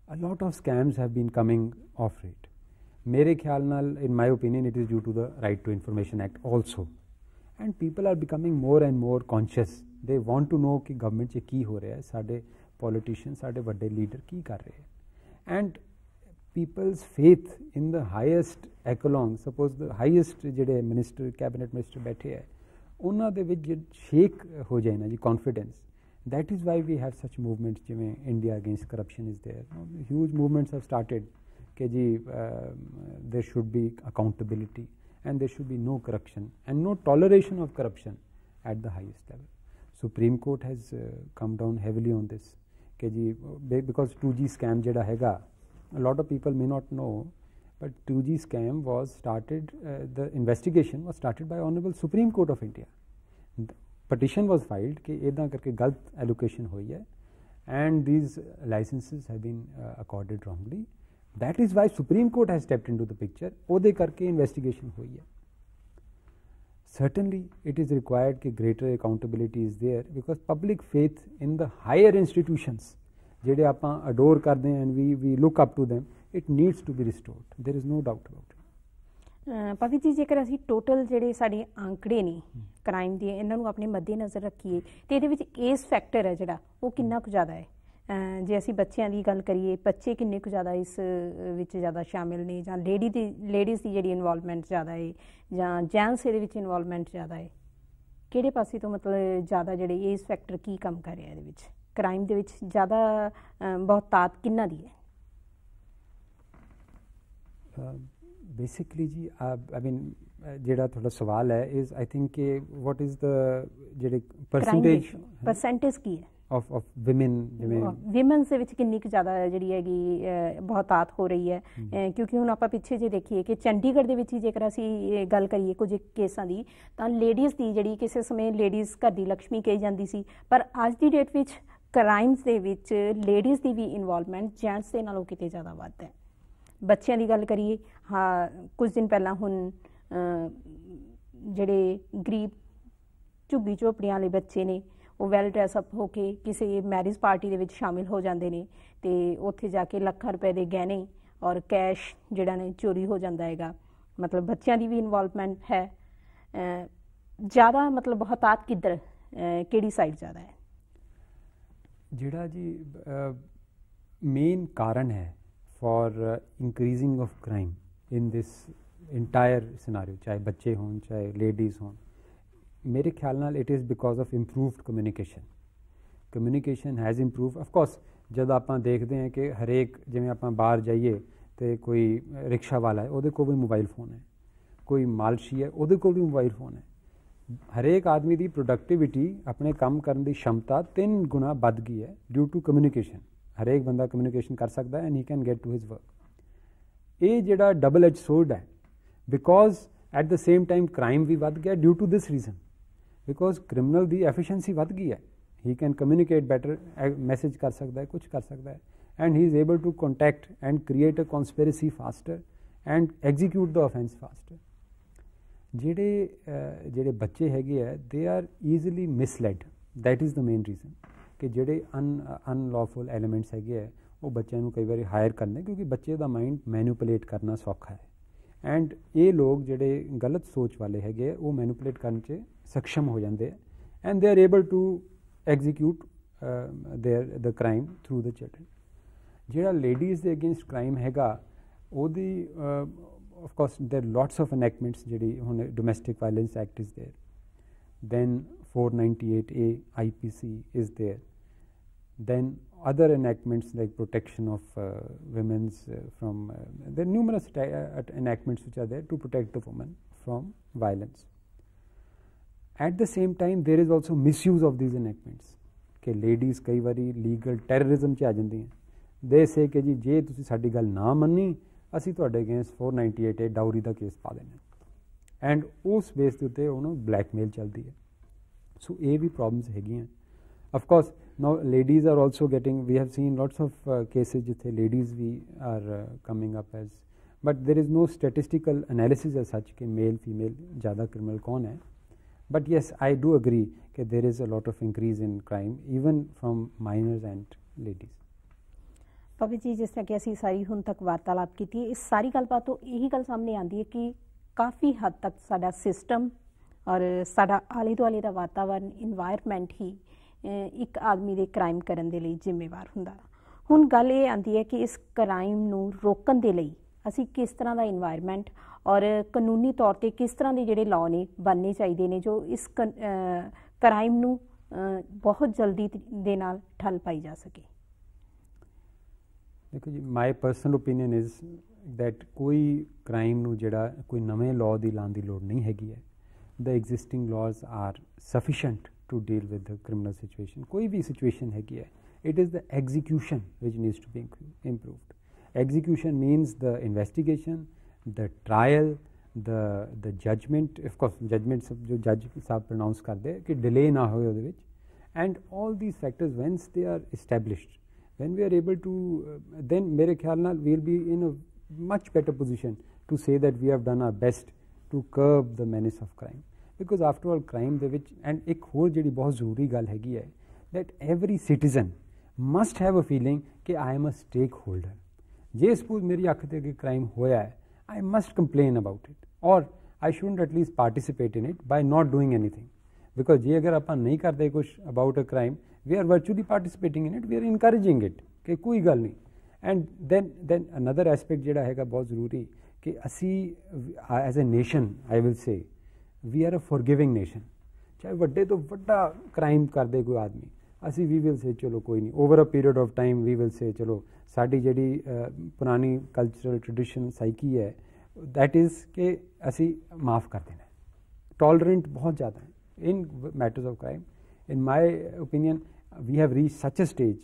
a lot of scams have been coming off rate. ਮੇਰੇ ਖਿਆਲ ਨਾਲ, in my opinion, it is due to the Right to Information Act also, and people are becoming more and more conscious. They want to know कि government 'ਚ ਕੀ ਹੋ ਰਿਹਾ ਹੈ, ਸਾਡੇ politicians, ਸਾਡੇ ਵੱਡੇ leader ਕੀ ਕਰ ਰਹੇ ਹੈ, and people's faith in the highest echelon, suppose the highest ਜਿਹੜੇ minister, cabinet minister ਬੈਠੇ ਹੈ, ਉਹਨਾਂ ਦੇ ਵਿੱਚ ਸ਼ੇਕ ਹੋ ਜਾਏ ਨਾ ਜੀ confidence. That is why we have such movements, ਜਿਵੇਂ India against corruption is there. Huge movements have started कि जी there should be accountability and there should be no corruption and no toleration of corruption at the highest level. Supreme Court has come down heavily on this कि जी because 2G scam ਜਿਹੜਾ ਹੈਗਾ, a lot of people may not know, but 2G scam was started, the investigation was started by Honorable Supreme Court of India. Petition was filed कि इदां करके गलत allocation हुई है and these licenses have been accorded wrongly. That is why Supreme Court has stepped into the picture. ਉਹਦੇ ਕਰਕੇ investigation ਹੋਈ ਹੈ. Certainly it is required कि greater accountability is there because public faith in the higher institutions ਜਿਹੜੇ ਆਪਾਂ adore ਕਰਦੇ ਹਾਂ and we look up to them, it needs to be restored. There is no doubt about it. ਪਵਿੱਤ ਜੀ, ਜੇਕਰ ਅਸੀਂ total ਜਿਹੜੇ ਸਾਡੇ ਆંકੜੇ ਨੇ ਕ੍ਰਾਈਮ ਦੇ, ਇਹਨਾਂ ਨੂੰ ਆਪਣੇ ਮੱਦੇ ਨਜ਼ਰ ਰੱਖੀਏ ਤੇ ਇਹਦੇ ਵਿੱਚ ਏਜ ਫੈਕਟਰ ਹੈ ਜਿਹੜਾ, ਉਹ ਕਿੰਨਾ ਕੁ ਜ਼ਿਆਦਾ ਹੈ? ਜੇ ਅਸੀਂ ਬੱਚਿਆਂ ਦੀ ਗੱਲ ਕਰੀਏ, ਬੱਚੇ ਕਿੰਨੇ ਕੁ ਜ਼ਿਆਦਾ ਇਸ ਵਿੱਚ ਜ਼ਿਆਦਾ ਸ਼ਾਮਿਲ ਨੇ, ਜਾਂ ਲੇਡੀਜ਼ ਦੀ ਜਿਹੜੀ ਇਨਵੋਲਵਮੈਂਟ ਜ਼ਿਆਦਾ ਹੈ, ਜਾਂ ਜੈਂਟਸ ਇਹਦੇ ਵਿੱਚ ਇਨਵੋਲਵਮੈਂਟ ਜ਼ਿਆਦਾ ਹੈ? ਕਿਹੜੇ ਪਾਸੇ ਤੋਂ ਮਤਲਬ ਜ਼ਿਆਦਾ ਜਿਹੜੇ ਏਜ ਫੈਕਟਰ ਕੀ ਕੰਮ ਕਰ ਰਿਹਾ ਇਹਦੇ ਵਿੱਚ, ਕ੍ਰਾਈਮ ਦੇ ਵਿੱਚ ਜ਼ਿਆਦਾ ਬਹੁਤਾਤ ਕਿੰਨਾ ਦੀ ਹੈ? बेसिकली जी आई मीन ਜਿਹੜਾ ਤੁਹਾਡਾ ਸਵਾਲ ਹੈ is I think ਕਿ what is the ਜਿਹੜੇ percentage ਕੀ ਹੈ of women, ਜਿਵੇਂ women's ਦੇ ਵਿੱਚ ਕਿੰਨੀ ਕੁ ਜ਼ਿਆਦਾ ਜਿਹੜੀ ਹੈਗੀ ਬਹੁਤਾਤ ਹੋ ਰਹੀ ਹੈ? ਕਿਉਂਕਿ ਹੁਣ ਆਪਾਂ ਪਿੱਛੇ ਜੇ ਦੇਖੀਏ ਕਿ ਚੰਡੀਗੜ੍ਹ ਦੇ ਵਿੱਚ ਹੀ ਜੇਕਰ ਅਸੀਂ ਗੱਲ ਕਰੀਏ ਕੁਝ ਕੇਸਾਂ ਦੀ, ਤਾਂ ਲੇਡੀਜ਼ ਦੀ ਜਿਹੜੀ ਕਿਸੇ ਸਮੇਂ ਲੇਡੀਜ਼ ਘਰ ਦੀ ਲక్ష్ਮੀ ਕਹੀ ਜਾਂਦੀ ਸੀ, ਪਰ ਅੱਜ ਦੀ ਡੇਟ ਵਿੱਚ ਕ੍ਰਾਈਮਸ ਦੇ ਵਿੱਚ ਲੇਡੀਜ਼ ਦੀ ਵੀ ਇਨਵੋਲਵਮੈਂਟ ਜੈਂਟਸ ਦੇ ਨਾਲੋਂ ਕਿਤੇ ਜ਼ਿਆਦਾ ਵੱਧ ਹੈ। ਬੱਚਿਆਂ ਦੀ ਗੱਲ ਕਰੀਏ, ਹਾਂ ਕੁਝ ਦਿਨ ਪਹਿਲਾਂ ਹੁਣ ਜਿਹੜੇ ਗਰੀਬ ਝੁੱਗੀ ਝੋਪੜੀਆਂ ਵਾਲੇ ਬੱਚੇ ਨੇ, ਉਹ ਵੈਲ ਡਰੈਸ ਅਪ ਹੋ ਕੇ ਕਿਸੇ ਮੈਰਿਜ ਪਾਰਟੀ ਦੇ ਵਿੱਚ ਸ਼ਾਮਿਲ ਹੋ ਜਾਂਦੇ ਨੇ ਤੇ ਉੱਥੇ ਜਾ ਕੇ ਲੱਖਾਂ ਰੁਪਏ ਦੇ ਗਹਿਣੇ ਔਰ ਕੈਸ਼ ਜਿਹੜਾ ਨੇ ਚੋਰੀ ਹੋ ਜਾਂਦਾ ਹੈਗਾ। ਮਤਲਬ ਬੱਚਿਆਂ ਦੀ ਵੀ ਇਨਵੋਲਵਮੈਂਟ ਹੈ ਜ਼ਿਆਦਾ। ਮਤਲਬ ਬਹੁਤਾਤ ਕਿੱਧਰ, ਕਿਹੜੀ ਸਾਈਡ ਜ਼ਿਆਦਾ ਹੈ? ਜਿਹੜਾ ਜੀ ਮੇਨ ਕਾਰਨ ਹੈ for increasing of crime in this entire scenario, ਚਾਹੇ ਬੱਚੇ ਹੋਣ ਚਾਹੇ ladies ਹੋਣ, ਮੇਰੇ ਖਿਆਲ ਨਾਲ it is because of improved communication has improved. of course ਜਦ ਆਪਾਂ ਦੇਖਦੇ ਹਾਂ ਕਿ ਹਰੇਕ, ਜਿਵੇਂ ਆਪਾਂ ਬਾਹਰ ਜਾਈਏ ਤੇ ਕੋਈ ਰਿਕਸ਼ਾ ਵਾਲਾ ਹੈ ਉਹਦੇ ਕੋਲ ਵੀ ਮੋਬਾਈਲ ਫੋਨ ਹੈ, ਕੋਈ ਮਾਲਸ਼ੀ ਹੈ ਉਹਦੇ ਕੋਲ ਵੀ ਮੋਬਾਈਲ ਫੋਨ ਹੈ। ਹਰੇਕ ਆਦਮੀ ਦੀ ਪ੍ਰੋਡਕਟਿਵਿਟੀ, ਆਪਣੇ ਕੰਮ ਕਰਨ ਦੀ ਸ਼ਮਤਾ 3 ਗੁਣਾ ਵੱਧ ਗਈ ਹੈ ਡਿਊ ਟੂ ਕਮਿਊਨੀਕੇਸ਼ਨ। ਹਰੇਕ ਬੰਦਾ ਕਮਿਊਨੀਕੇਸ਼ਨ ਕਰ ਸਕਦਾ ਹੈ and he can get to his work. ਇਹ ਜਿਹੜਾ ਡਬਲ ਐਜ ਸੋਰਡ ਹੈ, because at the same time crime ਵੀ ਵੱਧ ਗਿਆ due to this reason, because criminal ਦੀ ਐਫੀਸ਼ੀਐਂਸੀ ਵੱਧ ਗਈ ਹੈ। He can communicate better, message ਕਰ ਸਕਦਾ ਹੈ, ਕੁਛ ਕਰ ਸਕਦਾ ਹੈ, and he is able to contact and create a conspiracy faster and execute the offence faster. ਜਿਹੜੇ ਬੱਚੇ ਹੈਗੇ ਹੈ, they are easily misled. That is the main reason ਕਿ ਜਿਹੜੇ ਅਨਲੌਫੁਲ ਐਲੀਮੈਂਟਸ ਹੈਗੇ ਹੈ ਉਹ ਬੱਚਿਆਂ ਨੂੰ ਕਈ ਵਾਰੀ ਹਾਇਰ ਕਰਨੇ, ਕਿਉਂਕਿ ਬੱਚੇ ਦਾ ਮਾਈਂਡ ਮੈਨੂਪੂਲੇਟ ਕਰਨਾ ਸੌਖਾ ਹੈ। ਐਂਡ ਇਹ ਲੋਕ ਜਿਹੜੇ ਗਲਤ ਸੋਚ ਵਾਲੇ ਹੈਗੇ ਉਹ ਮੈਨੂਪੂਲੇਟ ਕਰਨ 'ਚ ਸક્ષਮ ਹੋ ਜਾਂਦੇ ਹੈ and they are able to execute the crime through the children. ਜਿਹੜਾ ਲੇਡੀਜ਼ ਦੇ ਅਗੇਂਸਟ ਕ੍ਰਾਈਮ ਹੈਗਾ ਉਹਦੀ of course there are lots of enactments, ਜਿਹੜੀ ਹੁਣ domestic violence act is there, then 498A IPC is there, then other enactments like protection of women's from there are numerous enactments which are there to protect the woman from violence. At the same time there is also misuse of these enactments ਕਿ ladies ਕਈ ਵਾਰੀ legal terrorism 'ਚ ਆ ਜਾਂਦੀਆਂ। they say ਕਿ ਜੀ ਜੇ ਤੁਸੀਂ ਸਾਡੀ ਗੱਲ ਨਾ ਮੰਨੀ ਅਸੀਂ ਤੁਹਾਡੇ ਅਗੇਂਸਟ 498A ਡਾਊਰੀ ਦਾ ਕੇਸ ਪਾ ਦੇਣਾ, ਐਂਡ ਉਸ ਬੇਸ ਦੇ ਉੱਤੇ ਉਹਨੂੰ ਬਲੈਕਮੇਲ ਚੱਲਦੀ ਹੈ। ਸੋ ਇਹ ਵੀ ਪ੍ਰੋਬਲਮਸ ਹੈਗੀਆਂ। Of course, now ladies are also getting, we have seen lots of cases jithe ladies we are coming up as, but there is no statistical analysis as such कि male female ज़्यादा criminal कौन है. But yes, I do agree that there is a lot of increase in crime even from minors and ladies. ਪਵਿਤ ਜੀ, ਜਿਸ ਤਰ੍ਹਾਂ ਕਿ ਅਸੀਂ ਸਾਰੀ ਹੁਣ ਤੱਕ ਵਾਰਤਾਲਾਪ ਕੀਤੀ, ਇਸ ਸਾਰੀ ਗੱਲਬਾਤ ਤੋਂ ਇਹੀ ਗੱਲ ਸਾਹਮਣੇ ਆਉਂਦੀ ਹੈ ਕਿ ਕਾਫੀ ਹੱਦ ਤੱਕ ਸਾਡਾ ਸਿਸਟਮ ਔਰ ਸਾਡਾ ਆਲੇ ਦੁਆਲੇ ਦਾ ਵਾਤਾਵਰਨ, ਇਨਵਾਇਰਮੈਂਟ ਹੀ ਇੱਕ ਆਦਮੀ ਦੇ ਕ੍ਰਾਈਮ ਕਰਨ ਦੇ ਲਈ ਜ਼ਿੰਮੇਵਾਰ ਹੁੰਦਾ. ਹੁਣ ਗੱਲ ਇਹ ਆਉਂਦੀ ਹੈ ਕਿ ਇਸ ਕ੍ਰਾਈਮ ਨੂੰ ਰੋਕਣ ਦੇ ਲਈ ਅਸੀਂ ਕਿਸ ਤਰ੍ਹਾਂ ਦਾ ਇਨਵਾਇਰਮੈਂਟ ਔਰ ਕਾਨੂੰਨੀ ਤੌਰ 'ਤੇ ਕਿਸ ਤਰ੍ਹਾਂ ਦੇ ਜਿਹੜੇ ਲਾਅ ਨੇ ਬਣਨੇ ਚਾਹੀਦੇ ਨੇ ਜੋ ਇਸ ਕ੍ਰਾਈਮ ਨੂੰ ਬਹੁਤ ਜਲਦੀ ਦੇ ਨਾਲ ਠੱਲ ਪਾਈ ਜਾ ਸਕੇ. ਦੇਖੋ ਜੀ, my personal opinion is that ਕੋਈ ਕ੍ਰਾਈਮ ਨੂੰ ਜਿਹੜਾ ਕੋਈ ਨਵੇਂ ਲਾਅ ਦੀ ਲਾਉਣ ਦੀ ਲੋੜ ਨਹੀਂ ਹੈਗੀ ਹੈ. The existing laws are sufficient to deal with the criminal situation. कोई भी situation है कि it is the execution which needs to be improved. Execution means the investigation, the trial, the judgment. Of course, judgment जो judge साहब pronounce कर दे कि delay ना हो उधर विच, and all these factors once they are established, when we are able to then मेरे ख्याल नाल we will be in a much better position to say that we have done our best to curb the menace of crime. Because after all crime ਦੇ ਵਿੱਚ, and ਇੱਕ ਹੋਰ ਜਿਹੜੀ ਬਹੁਤ ਜ਼ਰੂਰੀ ਗੱਲ ਹੈਗੀ ਹੈ, that every citizen must have a feeling ਕਿ I am a stakeholder. ਜੇ suppose ਮੇਰੀ ਅੱਖ ਤੇ ਅੱਗੇ crime ਹੋਇਆ ਹੈ, I must complain about it, or I shouldn't at least participate in it by not doing anything. Because ਜੇ ਅਗਰ ਆਪਾਂ ਨਹੀਂ ਕਰਦੇ ਕੁਝ about a crime, we are virtually participating in it, we are encouraging it ਕਿ ਕੋਈ ਗੱਲ ਨਹੀਂ. And then another aspect ਜਿਹੜਾ ਹੈਗਾ ਬਹੁਤ ਜ਼ਰੂਰੀ ਕਿ ਅਸੀਂ as a nation, I will say, we are a forgiving nation. ਚਾਹੇ ਵੱਡੇ ਤੋਂ ਵੱਡਾ ਕ੍ਰਾਈਮ ਕਰਦੇ ਕੋਈ ਆਦਮੀ, ਅਸੀਂ ਵੀ ਵਿਲ ਸੇ ਚਲੋ ਕੋਈ ਨਹੀਂ, over a period of time we will say ਚਲੋ ਸਾਡੀ ਜਿਹੜੀ ਪੁਰਾਣੀ ਕਲਚਰਲ ਟ੍ਰੈਡੀਸ਼ਨ ਸਾਈਕੀ ਹੈ, ਦੈਟ ਇਜ਼ ਕਿ ਅਸੀਂ ਮਾਫ ਕਰ ਦੇਣਾ. ਟੋਲਰੈਂਟ ਬਹੁਤ ਜ਼ਿਆਦਾ ਹੈ in matters of crime. In my opinion we have reach such a stage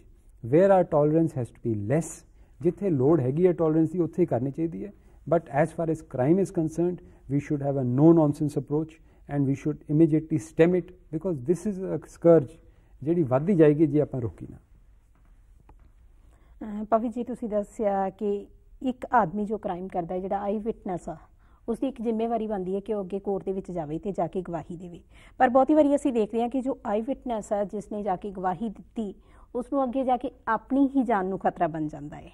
where our tolerance has to be less. ਜਿੱਥੇ ਲੋੜ ਹੈਗੀ ਹੈ ਟੋਲਰੈਂਸ ਦੀ ਉੱਥੇ ਹੀ ਕਰਨੀ ਚਾਹੀਦੀ ਹੈ. But as far as crime is concerned, we should have a no-nonsense approach and we should immediately stem it, because this is a scourge ਜਿਹੜੀ ਵੱਧਦੀ ਜਾਏਗੀ ਜੇ ਆਪਾਂ ਰੋਕੀ ਨਾ. ਪਵਿਤ ਜੀ, ਤੁਸੀਂ ਦੱਸਿਆ ਕਿ ਇੱਕ ਆਦਮੀ ਜੋ ਕ੍ਰਾਈਮ ਕਰਦਾ ਹੈ, ਜਿਹੜਾ ਆਈ ਵਿਟਨੈਸ ਆ, ਉਸਦੀ ਇੱਕ ਜ਼ਿੰਮੇਵਾਰੀ ਬਣਦੀ ਹੈ ਕਿ ਉਹ ਅੱਗੇ ਕੋਰਟ ਦੇ ਵਿੱਚ ਜਾਵੇ ਤੇ ਜਾ ਕੇ ਗਵਾਹੀ ਦੇਵੇ. ਪਰ ਬਹੁਤੀ ਵਾਰੀ ਅਸੀਂ ਦੇਖਦੇ ਹਾਂ ਕਿ ਜੋ ਆਈ ਵਿਟਨੈਸ ਹੈ, ਜਿਸ ਨੇ ਜਾ ਕੇ ਗਵਾਹੀ ਦਿੱਤੀ, ਉਸ ਨੂੰ ਅੱਗੇ ਜਾ ਕੇ ਆਪਣੀ ਹੀ ਜਾਨ ਨੂੰ ਖਤਰਾ ਬਣ ਜਾਂਦਾ ਹੈ.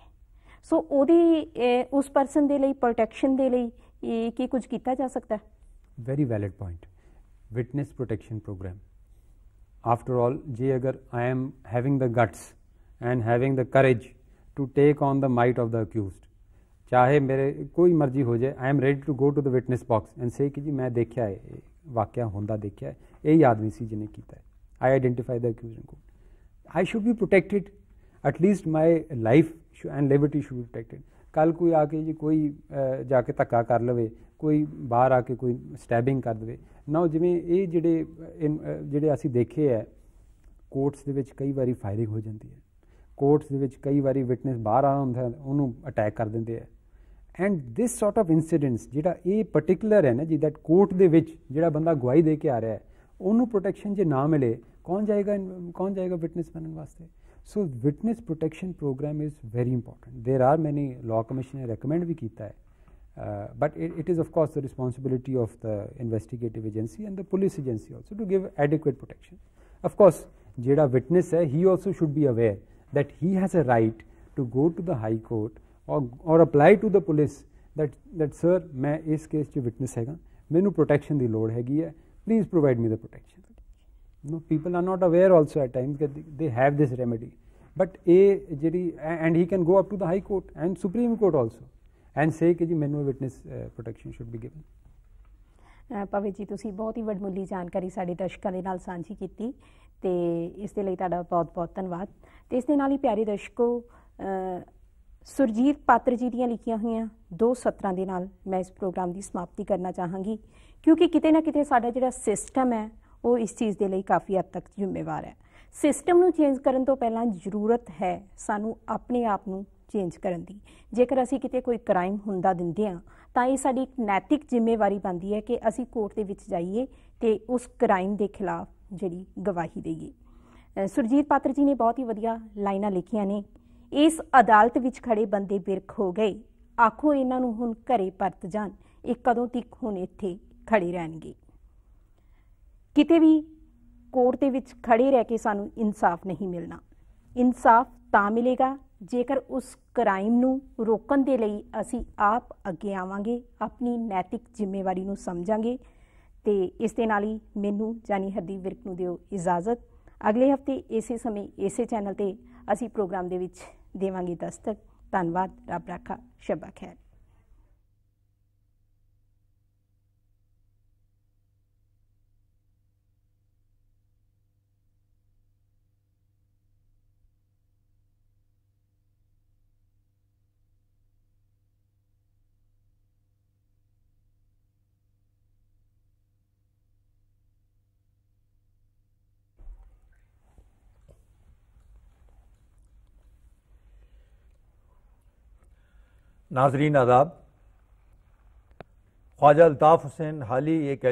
ਸੋ ਉਹਦੀ ਉਸ ਪਰਸਨ ਦੇ ਲਈ ਪ੍ਰੋਟੈਕਸ਼ਨ ਦੇ ਲਈ ਕੀ ਕੁਝ ਕੀਤਾ ਜਾ ਸਕਦਾ? Very valid point. Witness protection program. After all, ਜੇ ਅਗਰ I am having the guts and having the courage to take on the might of the accused, ਚਾਹੇ ਮੇਰੇ ਕੋਈ ਮਰਜ਼ੀ ਹੋ ਜਾਏ, I am ready to go to the witness box and say ਕਿ ਜੀ ਮੈਂ ਦੇਖਿਆ ਹੈ, ਵਾਕਿਆ ਹੁੰਦਾ ਦੇਖਿਆ ਹੈ, ਇਹੀ ਆਦਮੀ ਸੀ ਜਿਹਨੇ ਕੀਤਾ ਹੈ. I identify the accused in court. I should be protected. At least my life and liberty should be protected. ਕੱਲ ਕੋਈ ਆ ਕੇ ਜੀ ਕੋਈ ਜਾ ਕੇ ਧੱਕਾ ਕਰ ਲਵੇ, ਕੋਈ ਬਾਹਰ ਆ ਕੇ ਕੋਈ ਸਟੈਬਿੰਗ ਕਰ ਦੇਵੇ ਨਾ. ਜਿਵੇਂ ਇਹ ਜਿਹੜੇ ਅਸੀਂ ਦੇਖੇ ਹੈ, ਕੋਰਟਸ ਦੇ ਵਿੱਚ ਕਈ ਵਾਰੀ ਫਾਇਰਿੰਗ ਹੋ ਜਾਂਦੀ ਹੈ, ਕੋਰਟਸ ਦੇ ਵਿੱਚ ਕਈ ਵਾਰੀ ਵਿਟਨੈਸ ਬਾਹਰ ਆ ਹੁੰਦਾ, ਉਹਨੂੰ ਅਟੈਕ ਕਰ ਦਿੰਦੇ ਹੈ. And this sort of incidents ਜਿਹੜਾ ਇਹ ਪਰਟੀਕੂਲਰ ਹੈ ਨਾ ਜੀ, ਦੈਟ ਕੋਰਟ ਦੇ ਵਿੱਚ ਜਿਹੜਾ ਬੰਦਾ ਗਵਾਹੀ ਦੇ ਕੇ ਆ ਰਿਹਾ ਹੈ, ਉਹਨੂੰ ਪ੍ਰੋਟੈਕਸ਼ਨ ਜੇ ਨਾ ਮਿਲੇ, ਕੌਣ ਜਾਏਗਾ ਵਿਟਨੈਸ ਬਣਨ ਵਾਸਤੇ? So witness protection program is very important. There are many law commission ਨੇ ਰეკਮੈਂਡ ਵੀ ਕੀਤਾ ਹੈ, but it is of course the responsibility of the investigative agency and the police agency also to give adequate protection. Of course ਜਿਹੜਾ witness ਹੈ, he also should be aware that he has a right to go to the high court or apply to the police that sir मैं इस case च witness हैगा, मैनू protection दी लोड़ हैगी है, please provide me the protection. No, people are not aware also at times that they have this remedy, but and he can go up to the high court and supreme court also and say कि जी मैनू witness protection should be given. ਪਵਿਤ ਜੀ, ਤੁਸੀਂ ਬਹੁਤ ਹੀ ਵੱਡਮੁੱਲੀ ਜਾਣਕਾਰੀ ਸਾਡੇ ਦਰਸ਼ਕਾਂ ਦੇ ਨਾਲ ਸਾਂਝੀ ਕੀਤੀ ਤੇ ਇਸ ਦੇ ਲਈ ਤੁਹਾਡਾ ਬਹੁਤ-ਬਹੁਤ ਧੰਨਵਾਦ. ਤੇ ਇਸ ਦੇ ਨਾਲ ਹੀ ਪਿਆਰੇ ਦਰਸ਼ਕੋ, ਸੁਰਜੀਤ ਪਾਤਰ ਜੀ ਦੀਆਂ ਲਿਖੀਆਂ ਹੋਈਆਂ 2 ਸਤਰਾਂ ਦੇ ਨਾਲ ਮੈਂ ਇਸ ਪ੍ਰੋਗਰਾਮ ਦੀ ਸਮਾਪਤੀ ਕਰਨਾ ਚਾਹਾਂਗੀ, ਕਿਉਂਕਿ ਕਿਤੇ ਨਾ ਕਿਤੇ ਸਾਡਾ ਜਿਹੜਾ ਸਿਸਟਮ ਹੈ ਉਹ ਇਸ ਚੀਜ਼ ਦੇ ਲਈ ਕਾਫੀ ਹੱਦ ਤੱਕ ਜ਼ਿੰਮੇਵਾਰ ਹੈ. ਸਿਸਟਮ ਨੂੰ ਚੇਂਜ ਕਰਨ ਤੋਂ ਪਹਿਲਾਂ ਜ਼ਰੂਰਤ ਹੈ ਸਾਨੂੰ ਆਪਣੇ ਆਪ ਨੂੰ ਚੇਂਜ ਕਰਨ ਦੀ. ਜੇਕਰ ਅਸੀਂ ਕਿਤੇ ਕੋਈ ਕ੍ਰਾਈਮ ਹੁੰਦਾ ਦਿੰਦੇ ਹਾਂ ਤਾਂ ਇਹ ਸਾਡੀ ਇੱਕ ਨੈਤਿਕ ਜ਼ਿੰਮੇਵਾਰੀ ਬਣਦੀ ਹੈ ਕਿ ਅਸੀਂ ਕੋਰਟ ਦੇ ਵਿੱਚ ਜਾਈਏ ਤੇ ਉਸ ਕ੍ਰਾਈਮ ਦੇ ਖਿਲਾਫ ਜਿਹੜੀ ਗਵਾਹੀ ਦੇਈਏ. ਸੁਰਜੀਤ ਪਾਤਰ ਜੀ ਨੇ ਬਹੁਤ ਹੀ ਵਧੀਆ ਲਾਈਨਾਂ ਲਿਖੀਆਂ ਨੇ। ਇਸ ਅਦਾਲਤ ਵਿੱਚ ਖੜੇ ਬੰਦੇ ਬਿਰਖ ਹੋ ਗਏ, ਆਖੋ ਇਹਨਾਂ ਨੂੰ ਹੁਣ ਘਰੇ ਪਰਤ ਜਾਣ, ਇਹ ਕਦੋਂ ਤੱਕ ਹੁਣ ਇੱਥੇ ਖੜੇ ਰਹਿਣਗੇ। ਕਿਤੇ ਵੀ ਕੋਰਟ ਦੇ ਵਿੱਚ ਖੜੇ ਰਹਿ ਕੇ ਸਾਨੂੰ ਇਨਸਾਫ ਨਹੀਂ ਮਿਲਣਾ। ਇਨਸਾਫ ਤਾਂ ਮਿਲੇਗਾ ਜੇਕਰ ਉਸ ਕ੍ਰਾਈਮ ਨੂੰ ਰੋਕਣ ਦੇ ਲਈ ਅਸੀਂ ਆਪ ਅੱਗੇ ਆਵਾਂਗੇ, ਆਪਣੀ ਨੈਤਿਕ ਜ਼ਿੰਮੇਵਾਰੀ ਨੂੰ ਸਮਝਾਂਗੇ। ਤੇ ਇਸ ਦੇ ਨਾਲ ਹੀ ਮੈਨੂੰ ਜਾਨੀ ਹਰਦੀਪ ਵਿਰਕ ਨੂੰ ਦਿਓ ਇਜਾਜ਼ਤ। ਅਗਲੇ ਹਫਤੇ ਇਸੇ ਸਮੇਂ ਇਸੇ ਚੈਨਲ ਤੇ ਅਸੀਂ ਪ੍ਰੋਗਰਾਮ ਦੇ ਵਿੱਚ ਦੇਵਾਂਗੇ ਦਸਤਕ। ਧੰਨਵਾਦ। ਰੱਬ ਰਾਖਾ। ਸ਼ਬਾ ਖੈਰ। नाजरीन आदाब। ख्वाजा अल्ताफ़ हुसैन हाल ही एक